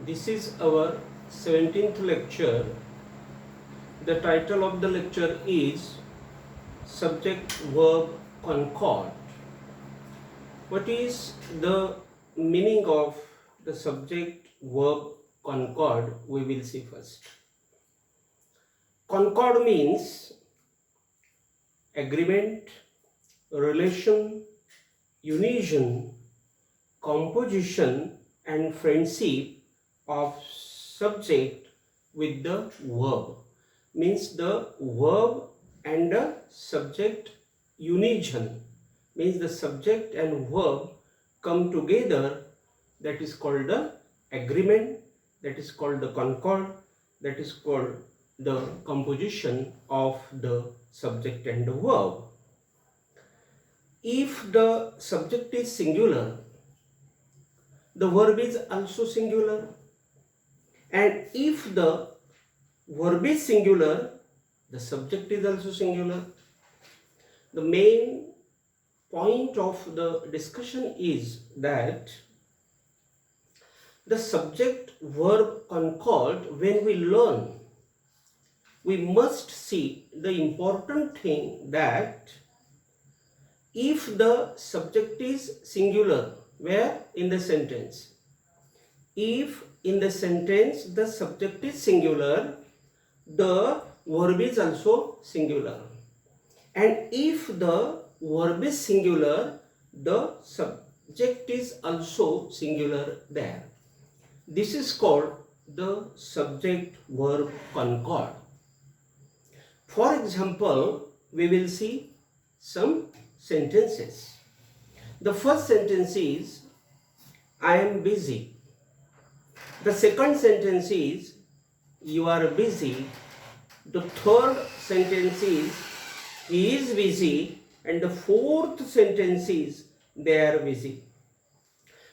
This is our 17th lecture. The title of the lecture is Subject-Verb Concord. What is the meaning of the subject-verb concord? We will see first. Concord means agreement, relation, unison, composition and friendship of subject with the verb. Means the verb and the subject unison, means the subject and verb come together, that is called the agreement, that is called the concord, that is called the composition of the subject and the verb. If the subject is singular, the verb is also singular, and if the verb is singular, the subject is also singular. The main point of the discussion is that the subject-verb concord, when we learn, we must see the important thing that if the subject is singular, where? In the sentence. If in the sentence the subject is singular, the verb is also singular. And if the verb is singular, the subject is also singular there. This is called the subject-verb concord. For example, we will see some sentences. The first sentence is, I am busy. The second sentence is, you are busy. The third sentence is, he is busy. And the fourth sentence is, they are busy.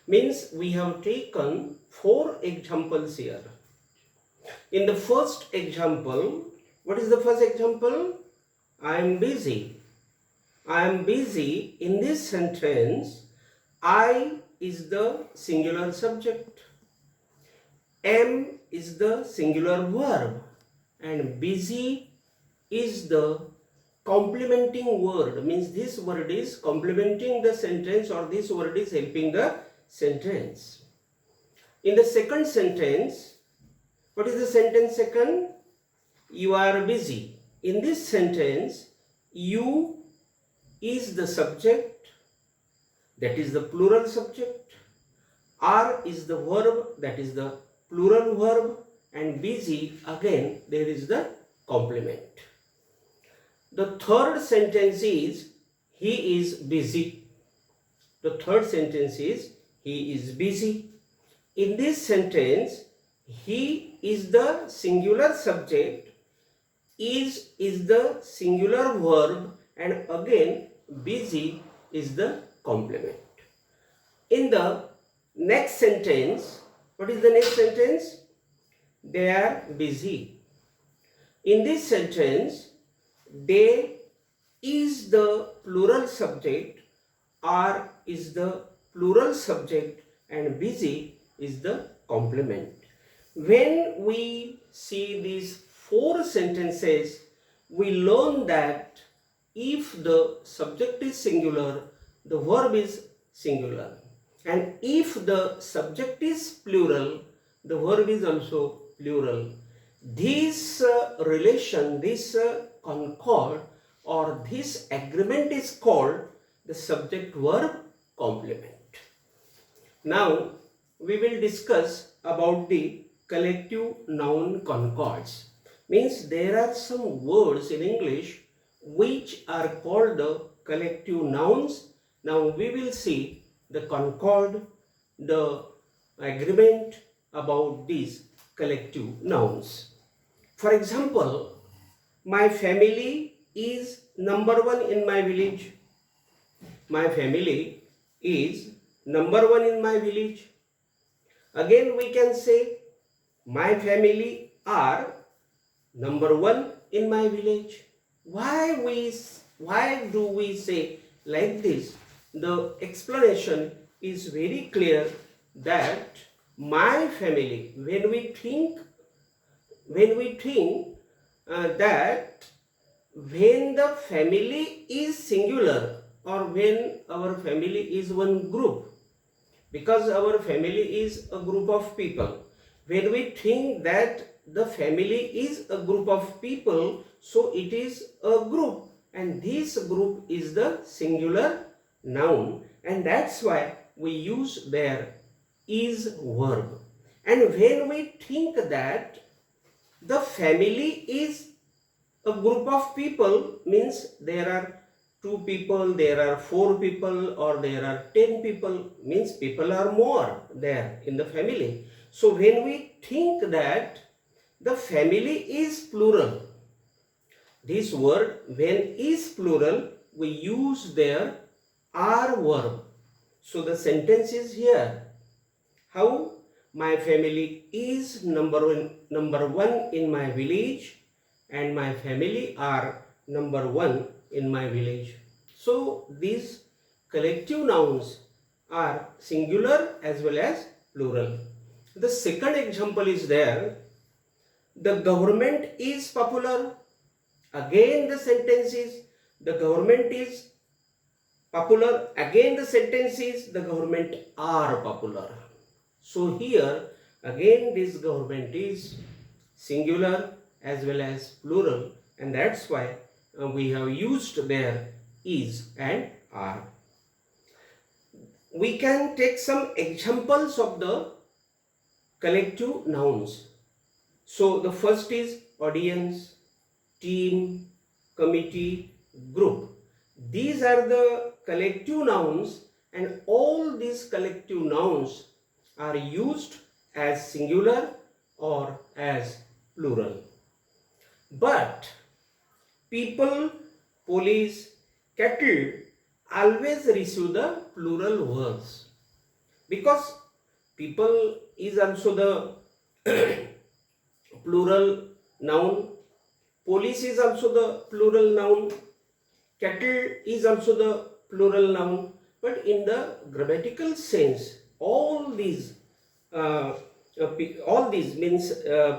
Means we have taken 4 examples here. In the first example, what is the first example? I am busy. I am busy. In this sentence, I is the singular subject. Am is the singular verb. And busy is the complementing word. Means this word is complementing the sentence, or this word is helping the sentence. In the second sentence, what is the sentence second? You are busy. In this sentence, you is the subject, that is the plural subject. Are is the verb, that is the plural verb. And busy, again, there is the complement. The third sentence is, he is busy. The third sentence is, he is busy. In this sentence, he is the singular subject, is the singular verb, and again, busy is the complement. In the next sentence, what is the next sentence? They are busy. In this sentence, they is the plural subject, are is the plural subject, and busy is the complement. When we see these 4 sentences, we learn that if the subject is singular, the verb is singular. And if the subject is plural, the verb is also plural. This relation, this concord, or this agreement is called the subject-verb complement. Now, we will discuss about the collective noun concords. Means there are some words in English which are called the collective nouns. Now, we will see the concord, the agreement about these collective nouns. For example, my family is number 1 in my village. My family is number 1 in my village. Again, we can say, my family are number 1 in my village. Why do we say like this? The explanation is very clear that my family. When we think that when the family is singular or when our family is one group, because our family is a group of people, when we think that the family is a group of people, so it is a group, and this group is the singular noun, and that's why we use their is verb. And when we think that the family is a group of people, means there are 2 people, there are 4 people, or there are 10 people, means people are more there in the family. So when we think that the family is plural, this word when is plural, we use their are verb. So the sentence is here. How? My family is number one in my village, and my family are number 1 in my village. So these collective nouns are singular as well as plural. The second example is there. The government is popular. Again the sentence is the government is popular. Again the sentence is the government are popular. So here again this government is singular as well as plural, and that's why we have used there is and are. We can take some examples of the collective nouns. So the first is audience, team, committee, group. These are the collective nouns, and all these collective nouns are used as singular or as plural. But people, police, cattle always receive the plural verbs, because people is also the plural noun, police is also the plural noun, cattle is also the plural noun, but in the grammatical sense, all these means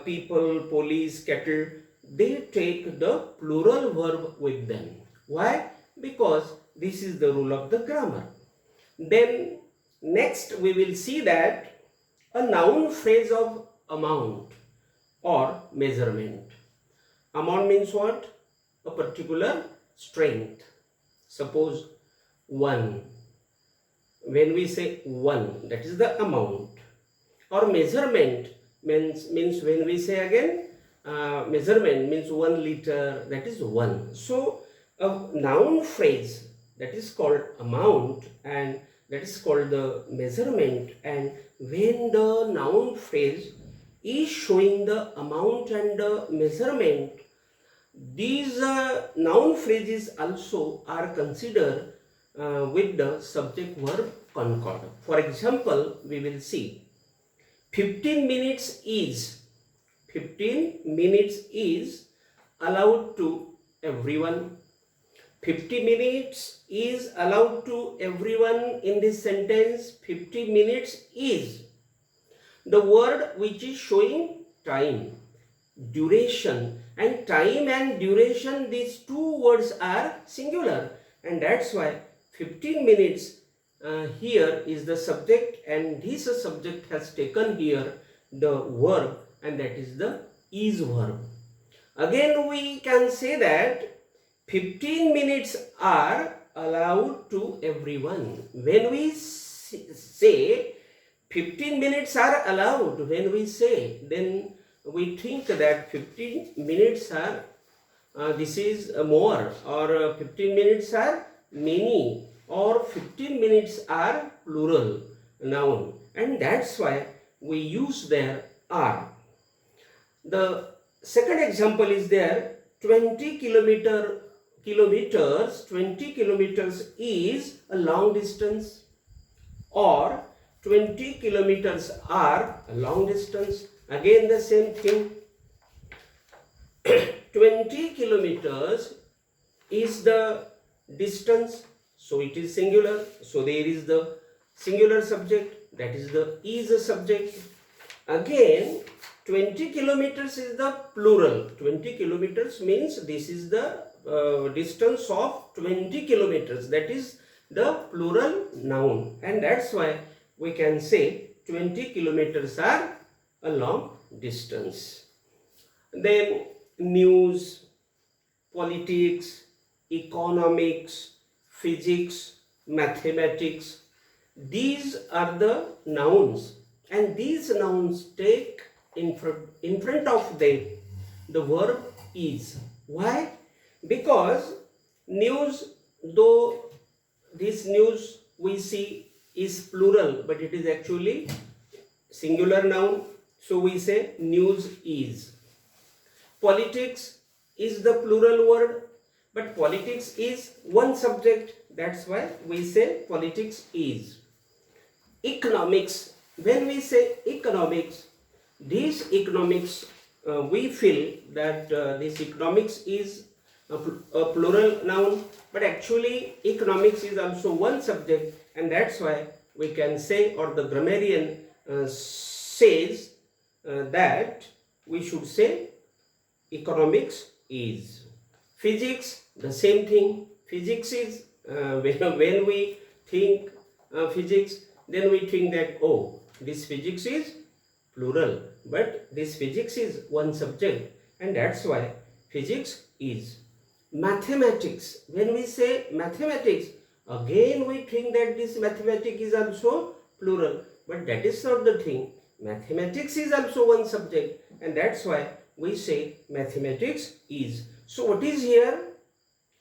people, police, cattle, they take the plural verb with them. Why? Because this is the rule of the grammar. Then next we will see that a noun phrase of amount or measurement. Amount means what? A particular strength. Suppose 1. When we say 1, that is the amount. Or measurement means when we say again measurement means 1 liter, that is 1. So a noun phrase, that is called amount, and that is called the measurement. And when the noun phrase is showing the amount and the measurement, these noun phrases also are considered with the subject-verb concord. For example, we will see 15 minutes is allowed to everyone. 50 minutes is allowed to everyone. In this sentence, 50 minutes is the word which is showing time, duration, and time and duration, these two words are singular, and that's why 15 minutes here is the subject, and this subject has taken here the verb, and that is the is verb. Again we can say that 15 minutes are allowed to everyone. When we say 15 minutes are allowed, when we say, then we think that 15 minutes are this is more, or 15 minutes are many, or 15 minutes are plural noun, and that's why we use their are. The second example is there. 20 kilometers is a long distance, or 20 kilometers are a long distance. Again the same thing. 20 kilometers is the distance, so it is singular, so there is the singular subject. that is the is a subject. Again, 20 kilometers is the plural. 20 kilometers means this is the distance of 20 kilometers. That is the plural noun, and that's why we can say 20 kilometers are a long distance. Then news, politics, economics, physics, mathematics, these are the nouns, and these nouns take in front of them the verb is. Why? Because news, though this news we see is plural, but it is actually singular noun, so we say news is. Politics is the plural word, but politics is one subject, that's why we say politics is. Economics, when we say economics, this economics, we feel that this economics is a plural noun, but actually economics is also one subject, and that's why we can say, or the grammarian says that we should say economics is. Physics, the same thing. Physics is, when we think physics, then we think that, oh, this physics is plural, but this physics is one subject, and that's why physics is. Mathematics, when we say mathematics, again we think that this mathematics is also plural, but that is not the thing. Mathematics is also one subject, and that's why we say mathematics is. So what is here?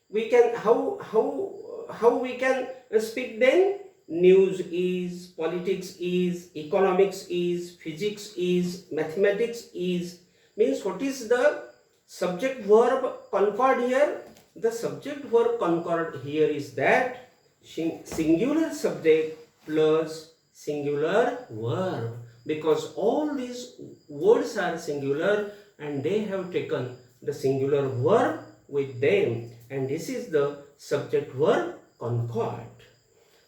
We can, how we can speak then? News is, politics is, economics is, physics is, mathematics is. Means what is the subject verb concord here? The subject verb concord here is that singular subject plus singular verb, because all these words are singular and they have taken the singular verb with them, and this is the subject verb concord.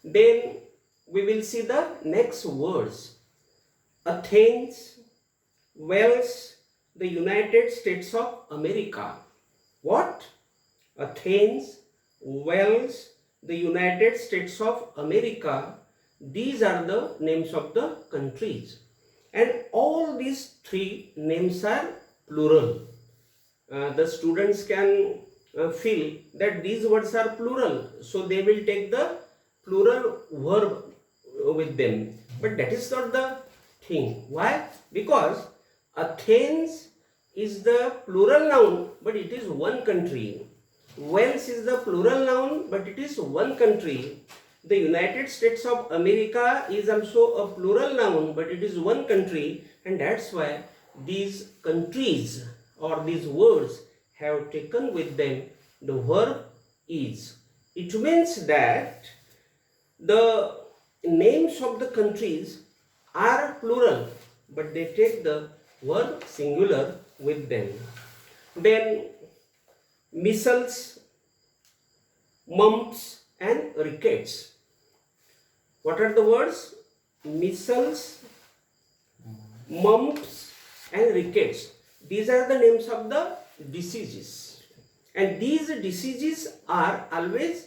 Then we will see the next words. Athens, Wales, the United States of America. What? Athens, Wales, the United States of America. These are the names of the countries, and all these three names are plural. The students can feel that these words are plural, so they will take the plural verb with them, but that is not the thing. Why? Because Athens is the plural noun, but it is one country. Wales is the plural noun, but it is one country. The United States of America is also a plural noun, but it is one country, and that's why these countries or these words have taken with them the verb is. It means that the names of the countries are plural, but they take the verb singular with them. Then measles, mumps and rickets. What are the words? Measles, mumps and rickets. These are the names of the diseases, and these diseases are always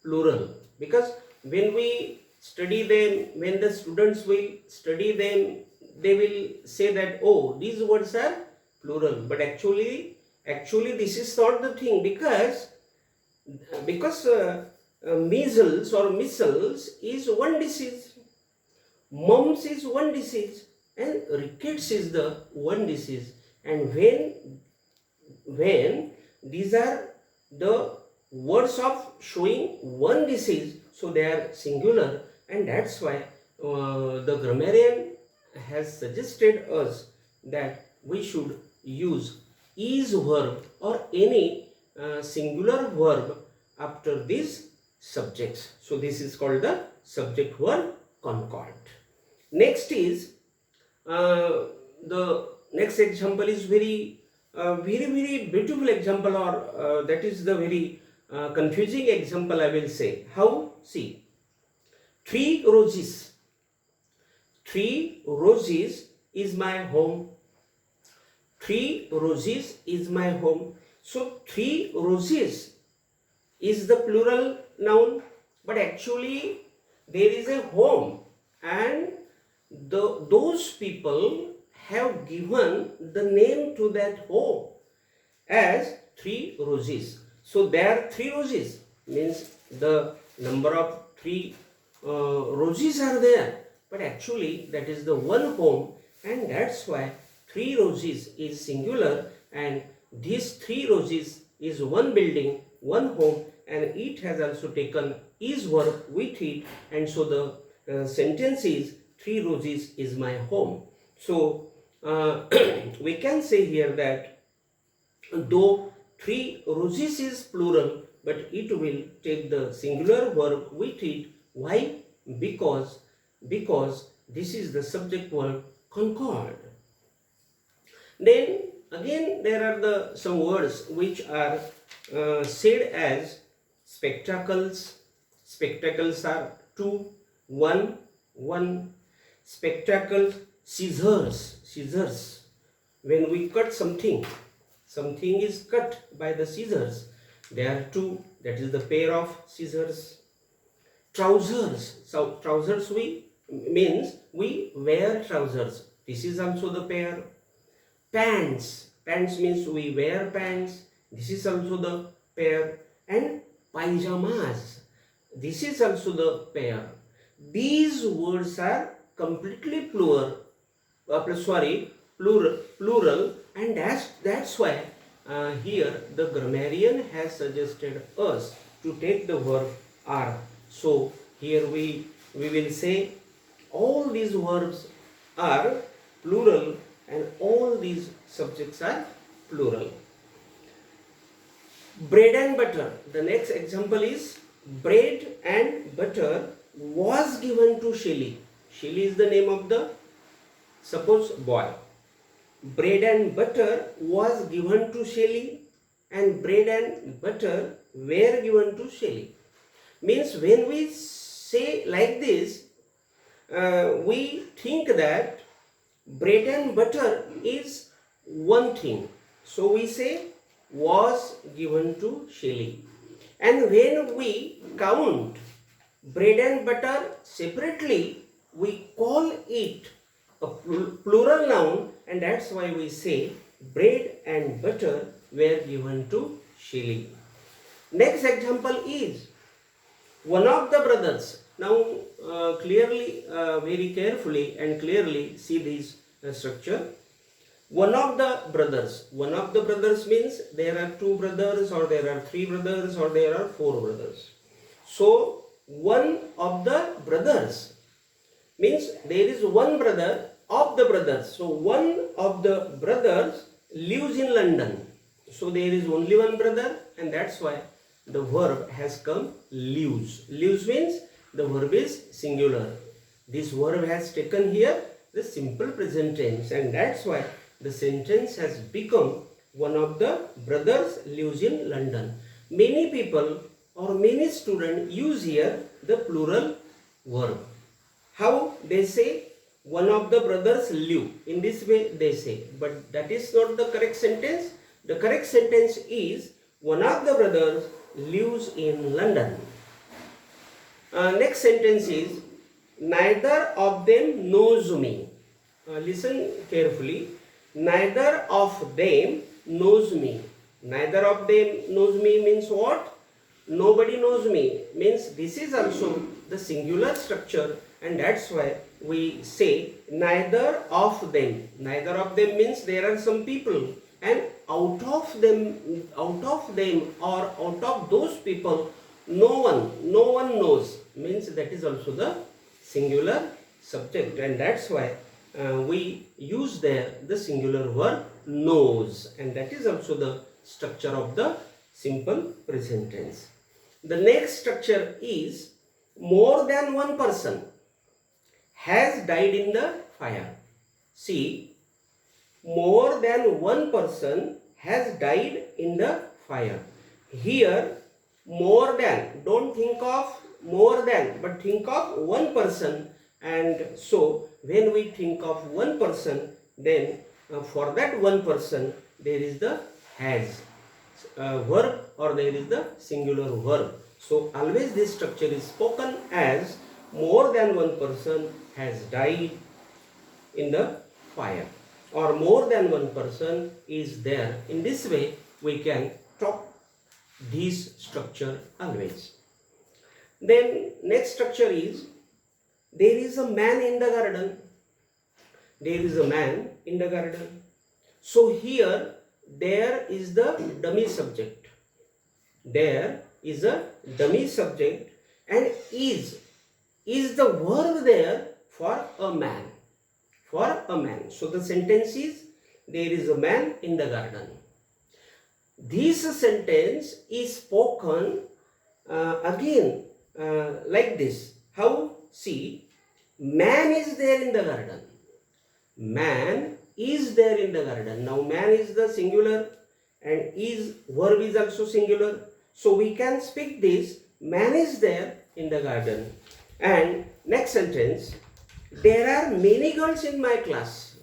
plural, because when we study them, when the students will study them, they will say that, oh, these words are plural, but actually this is not the thing, because measles or measles is one disease, mumps is one disease, and rickets is the one disease. And when these are the words of showing one disease, so they are singular, and that's why the grammarian has suggested us that we should use is verb or any singular verb after these subjects. So this is called the subject verb concord. Next is the next example is very beautiful example, or that is the very confusing example, I will say. How? See, 3 roses. 3 roses is my home. 3 roses is my home. So 3 roses is the plural noun, but actually there is a home, and those people have given the name to that home as 3 roses. So there are 3 roses, means the number of 3 roses are there, but actually that is the one home, and that's why 3 roses is singular, and these 3 roses is one building, one home, and it has also taken is verb with it, and so the sentence is 3 roses is my home. So we can say here that though 3 roses is plural, but it will take the singular verb with it. Why? Because this is the subject-verb concord. Then again there are some words which are said as spectacles. Spectacles are 2, 1, 1. Spectacles, scissors. When we cut something is cut by the scissors. There are 2, that is the pair of scissors. Trousers. So trousers means we wear trousers. This is also the pair. Pants means we wear pants. This is also the pair. And pajamas, this is also the pair. These words are completely plural, and that's why here the grammarian has suggested us to take the verb are. So here we will say all these verbs are plural and all these subjects are plural. Bread and butter. The next example is bread and butter was given to Shelly. Shelly is the name of the, suppose, boy. Bread and butter was given to Shelly, and bread and butter were given to Shelly. Means when we say like this, we think that bread and butter is one thing. So we say was given to Shelly. And when we count bread and butter separately, we call it a plural noun, and that's why we say bread and butter were given to Shelly. Next example is one of the brothers. Now clearly, very carefully and clearly see this structure. One of the brothers. One of the brothers means there are 2 brothers, or there are 3 brothers, or there are 4 brothers. So one of the brothers means there is one brother of the brothers. So one of the brothers lives in London. So there is only one brother, and that's why the verb has come lives. Lives means the verb is singular. This verb has taken here the simple present tense, and that's why the sentence has become one of the brothers lives in London. Many people or many students use here the plural verb. How they say one of the brothers live. In this way they say, but that is not the correct sentence. The correct sentence is one of the brothers lives in London. Next sentence is neither of them knows me. Listen carefully. Neither of them knows me. Neither of them knows me means what? Nobody knows me. Means this is also the singular structure, and that's why we say neither of them. Neither of them means there are some people, and out of them or out of those people, no one knows. Means that is also the singular subject, and that's why we use there the singular verb knows, and that is also the structure of the simple present tense. The next structure is more than one person has died in the fire. See, more than one person has died in the fire. Here, more than, don't think of more than, but think of one person, and so when we think of one person, then for that one person there is the has verb or there is the singular verb. So always this structure is spoken as more than one person has died in the fire, or more than one person is there. In this way we can talk this structure always. Then next structure is there is a man in the garden. There is a man in the garden. So here there is the dummy subject. There is a dummy subject, and is the verb there for a man. For a man. So the sentence is there is a man in the garden. This sentence is spoken again like this. How? See, man is there in the garden. Man is there in the garden. Now man is the singular and is verb is also singular. So we can speak this, man is there in the garden. And next sentence, there are many girls in my class.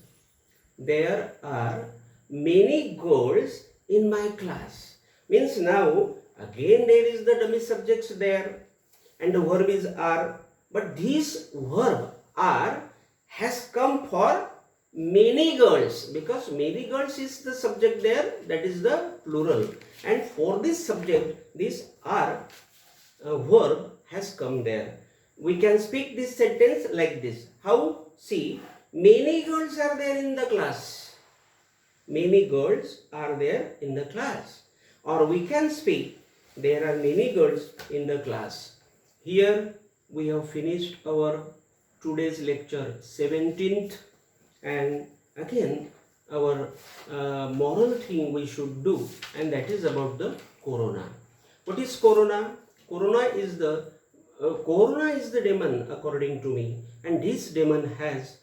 There are many girls in my class. Means now again there is the dummy subjects there and the verb is are. But this verb are has come for many girls, because many girls is the subject there, that is the plural, and for this subject this are verb has come there. We can speak this sentence like this. How? See, many girls are there in the class. Many girls are there in the class. Or we can speak, there are many girls in the class. Here we have finished our today's lecture 17th, and again our moral thing we should do, and that is about the corona. What is corona? Corona is the demon according to me, and this demon has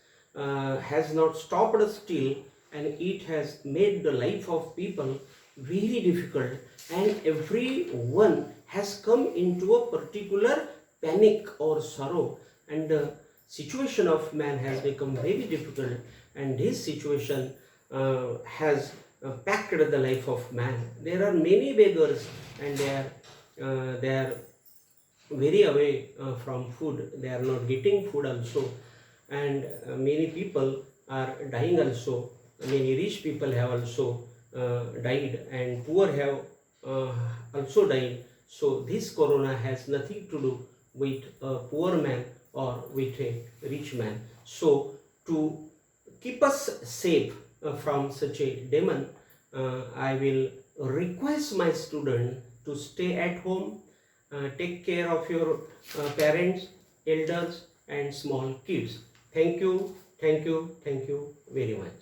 not stopped still, and it has made the life of people very difficult, and everyone has come into a particular panic or sorrow, and the situation of man has become very difficult, and this situation has packed the life of man. There are many beggars, and they are very away from food. They are not getting food also, and many people are dying also. Many rich people have also died, and poor have also died. So this corona has nothing to do with a poor man or with a rich man. So to keep us safe from such a demon, I will request my student to stay at home, take care of your parents, elders and small kids. Thank you very much.